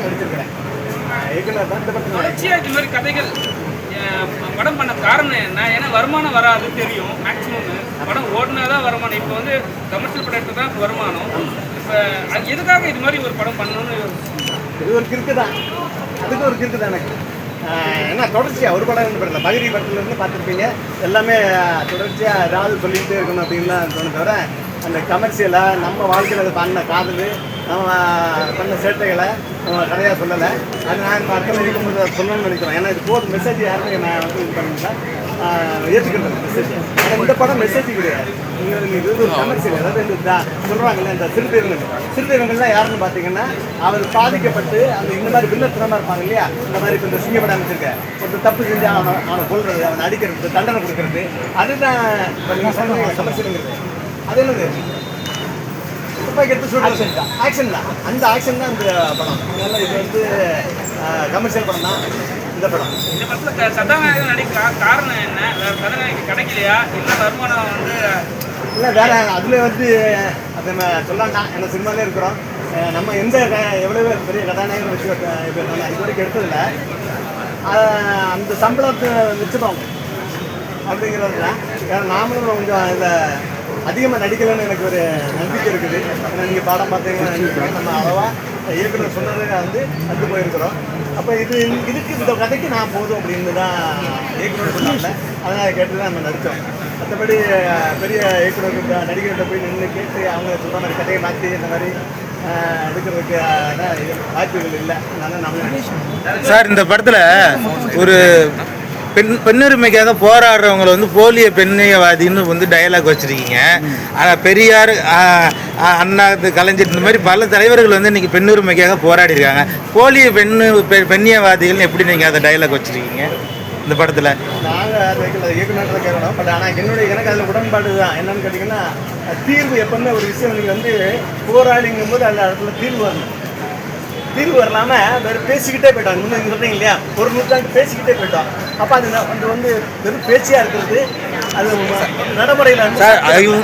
நடிச்சிருக்கிறேன். இயக்குனர் தான் இந்த படத்தில் தொடர்ச்சியாக இது மாதிரி கதைகள் படம் பண்ண காரணம் என்ன? ஏன்னா வருமானம் வராது தெரியும். மேக்ஸிமம் படம் ஓடினா தான் வருமானம். இப்போ வந்து கமர்ஷியல் படத்துக்கு தான் வருமானம். இப்போ எதுக்காக இது மாதிரி ஒரு படம் பண்ணணும்னு? இது ஒரு கிறுக்கு தான், அதுக்கு ஒரு கிறுக்கு தான் எனக்கு. ஏன்னா தொடர்ச்சியாக ஒரு படம் படல பகிரி படத்துலேருந்து பார்த்துருப்பீங்க. எல்லாமே தொடர்ச்சியாக ஏதாவது சொல்லிகிட்டே இருக்கணும் அப்படின்லாம் தோணு தவிர அந்த கமர்ஷியலாக நம்ம வாழ்க்கையில் அது பண்ண காதல், நம்ம பண்ண சேட்டைகளை நம்ம கதையாக சொல்லலை. அது நான் இப்போ அர்த்தம் இருக்கும்போது சொல்லணும்னு நினைக்கிறேன். ஏன்னா இது போது மெசேஜ் யாருமே நான் வந்து இது பண்ணிங்கன்னா ஏற்றுக்கிட்டேன் மெசேஜ். ஆனால் இந்த படம் மெசேஜ் கிடையாது. இது ஒரு கமர்ஷியல். அதாவது இந்த சொல்கிறாங்கல்ல இந்த சிறுத்தைவங்கள்லாம் யாருன்னு பார்த்தீங்கன்னா அவர் பாதிக்கப்பட்டு அந்த இந்த மாதிரி வில்லத்தனமாக இருப்பாங்க இல்லையா. இந்த மாதிரி இப்போ இந்த சிங்கப்படம் அமைச்சிருக்க ஒரு தப்பு செஞ்சு அவனை கொள்வது, அவனை அடிக்கிறது, தண்டனை கொடுக்கறது, அதுதான் நீங்கள் சொல்கிறீங்க கமர்ஷியலுங்கிறது. அது என்னது துப்பாக்கி எடுத்து சொல்கிறது ஆக்ஷன் தான். அந்த ஆக்ஷன் தான் இந்த படம். அதனால் இது வந்து கமர்ஷியல் படம் தான் இந்த படம். இந்த படத்தில் கதாநாயகன் நடிக்கலாம் காரணம் என்ன? கதாநாயகன் கிடைக்கலையா இல்லை வருமானம் வந்து இல்லை வேற அதில் வந்து அதை சொல்லலாம்னா ஏன்னா சினிமாலே இருக்கிறோம். நம்ம எந்த எவ்வளோ பெரிய கதாநாயகன் வச்சு இப்போ நம்ம இது வரைக்கும் எடுத்ததில்லை. அந்த சம்பளத்தை மிச்சமாகும் அப்படிங்கிறது தான். ஏன்னா நாமளும் கொஞ்சம் இதில் அதிகமாக நடிக்கலன்னு எனக்கு ஒரு நம்பிக்கை இருக்குது. ஏன்னா நீங்கள் பாடம் பார்த்தீங்கன்னா நம்ம அளவாக இயக்குனர் சொன்னதை வந்து வந்து போயிருக்கிறோம். அப்போ இதுக்கு இந்த கதைக்கு நான் போதும் அப்படின்னு தான் இயக்குனர் சொன்னாங்க. அதனால் கேட்டு தான் நம்ம நடித்தோம். மற்றபடி பெரிய இயக்குனர்கிட்ட நடிகர்கிட்ட போய் நின்று கேட்டு அவங்க சொல்கிற மாதிரி கதையை மாற்றி இந்த மாதிரி எடுக்கிறதுக்கு வாய்ப்புகள் இல்லை. அதனால் நம்ம சார் இந்த படத்தில் ஒரு பெண்ணுரிமைக்காக போராடுறவங்களை வந்து போலிய பெண்ணியவாதின்னு வந்து டயலாக் வச்சுருக்கீங்க. ஆனால் பெரியார், அண்ணா, கலைஞர் இந்த மாதிரி பல தலைவர்கள் வந்து இன்றைக்கி பெண்ணுரிமைக்காக போராடிருக்காங்க. போலிய பெண்ணியவாதிகள்னு எப்படி நீங்கள் அதை டயலாக் வச்சுருக்கீங்க இந்த படத்தில்? நாங்கள் அதை இயக்குநர்களை கேட்கணும். பட் ஆனால் எனக்கு அதில் உடன்பாடு தான். என்னன்னு கேட்டிங்கன்னா தீர்வு எப்பவுமே ஒரு விஷயம் நீங்கள் வந்து போராடிங்கும் போது அந்த இடத்துல தீர்வு வரணும். தீர்வு வரலாமல் வேறு பேசிக்கிட்டே போயிட்டோம். முன்னே நீங்கள் சொல்கிறீங்க இல்லையா, ஒரு நூற்றாண்டு பேசிக்கிட்டே போயிட்டோம். அப்போ அது வந்து வெறும் பேச்சியாக இருக்கிறது அது நடைமுறையில் சார்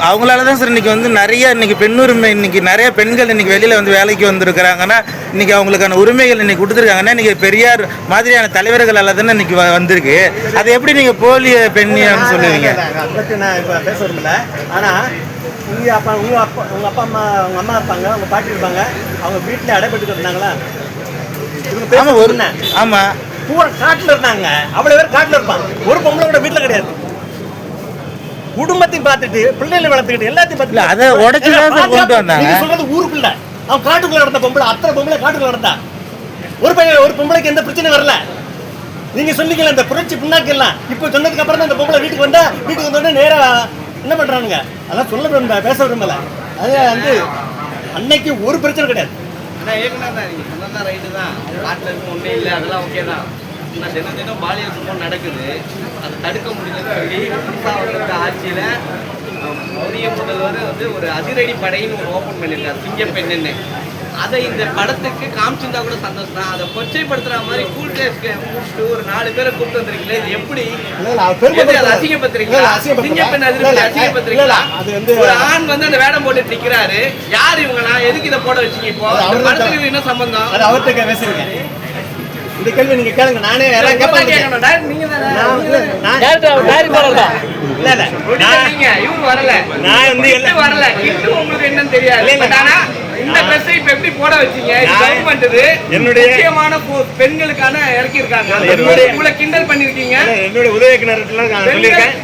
அவங்களால தான் சார் இன்றைக்கி வந்து இன்றைக்கி பெண்ணுரிமை இன்றைக்கி நிறைய பெண்கள் இன்றைக்கி வெளியில் வந்து வேலைக்கு வந்துருக்கிறாங்கன்னா இன்றைக்கி அவங்களுக்கான உரிமைகள் இன்றைக்கி கொடுத்துருக்காங்கன்னா இன்றைக்கி பெரியார் மாதிரியான தலைவர்களால் தானே இன்றைக்கி வந்திருக்கு. அதை எப்படி நீங்கள் போலிய பெண்ணியான்னு சொல்லுவீங்க? அதை பற்றி நான் இப்போ பேச விரும்பல. ஆனால் உங்கள் அப்பா அம்மா உங்கள் அம்மா இருப்பாங்க, அவங்க பாட்டி இருப்பாங்க, அவங்க வீட்டில் அடைபட்டு இருந்தாங்களா? ஆமாம் ஒரு ஆமாம் பூரா காட்டில் இருந்தாங்க. அவ்வளோ பேர் காட்டில் இருப்பாங்க. ஒரு பொம்பளை கூட வீட்டில் கிடையாது. குடும்பத்தையும் பார்த்துட்டு பிள்ளைகளை வளர்த்துக்கிட்டு எல்லாத்தையும் பார்த்துட்டு அதை உடச்சு கொண்டு வந்தாங்க. சொல்றது ஊருக்குள்ள அவன் காட்டுக்குள்ள நடந்த பொம்பளை, அத்தனை பொம்பளை காட்டுக்குள்ள நடந்தா. ஒரு பொம்பளைக்கு எந்த பிரச்சனையும் வரல. நீங்க சொன்னீங்கல்ல இந்த புரட்சி பின்னாக்கு எல்லாம் இப்போ சொன்னதுக்கு அப்புறம் தான் இந்த பொம்பளை வீட்டுக்கு வந்தோடனே நேரா என்ன பண்றானுங்க அதெல்லாம் சொல்ல விரும்ப பேச விரும்பல. அது வந்து அன்னைக்கு ஒரு பிரச்சனை கிடையாது. ஏற்கனவே தான் நீங்கள் சொன்னதான் ரைட்டு தான். காட்டில் இருக்கும் ஒன்றே இல்லை, அதெல்லாம் ஓகே தான். ஆனால் தினம் பாலியல் குற்றம் நடக்குது, அதை தடுக்க முடியலன்னு சொல்லி புதுசாக ஆட்சியில் புதிய முதல்வர் வந்து ஒரு அதிரடி படைன்னு ஒரு ஓப்பன் பண்ணியிருக்காரு, சிங்கப்பெண்ணுன்னு. அதை இந்த படத்துக்கு காமிச்சிருந்தா கூட சந்தோஷம் தான். அதை கொச்சைப்படுத்துற மாதிரி கூல் டேஸ்க்கு கூப்பிட்டு ஒரு 4 பேரை கூப்பிட்டு வந்திருக்கீங்களே, இது எப்படி அசிங்கப்படுத்துறீங்களா? சிங்கப்பெண் அதிரடி அசிங்கப்படுத்துறீங்களா? ஒரு ஆண் வந்து அந்த வேடம் போட்டு நிற்கிறாரு, யார் இவங்களா, எதுக்கு இதை போட வச்சீங்க? இப்போ படத்துக்கு என்ன சம்பந்தம்? அது அவர்கிட்ட பேசுறீங்க. இந்த கேள்வி நீங்க கேளுங்க. நானே உங்களுக்கு என்னன்னு தெரியாது. இந்த ட்ரெஸ் இப்ப எப்படி போட வச்சீங்க? கவர்மெண்ட் என்னுடைய முக்கியமான பெண்களுக்கான இறக்கி இருக்காங்க. இவ்வளவு கிண்டல் பண்ணிருக்கீங்க. என்னுடைய உதவி இயக்குனர்லாம் நான் சொல்லிருக்கேன்.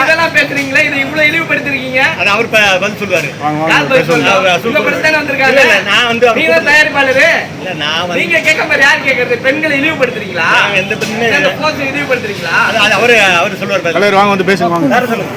இதெல்லாம் பேசுறீங்களா? இதை இவ்வளவு இழிவுபடுத்திருக்கீங்க. அது அவர் பதில் சொல்லுவாரு. யார் பதில் சொல்லுவாங்க? உங்க படத்தானே வந்திருக்காங்க. நான் வந்து நீங்க தயாரிப்பாளரு. இல்ல நான் நீங்க கேட்க மாதிரி யார் கேக்குறது? பெண்களை இழிவுபடுத்துறீங்களா? எந்த பெண்ணுமே இந்த போஸ்ட் இழிவுபடுத்துறீங்களா? அது அவர் சொல்லுவார். வாங்க வந்து பேசுவாங்க. சொல்லுங்க.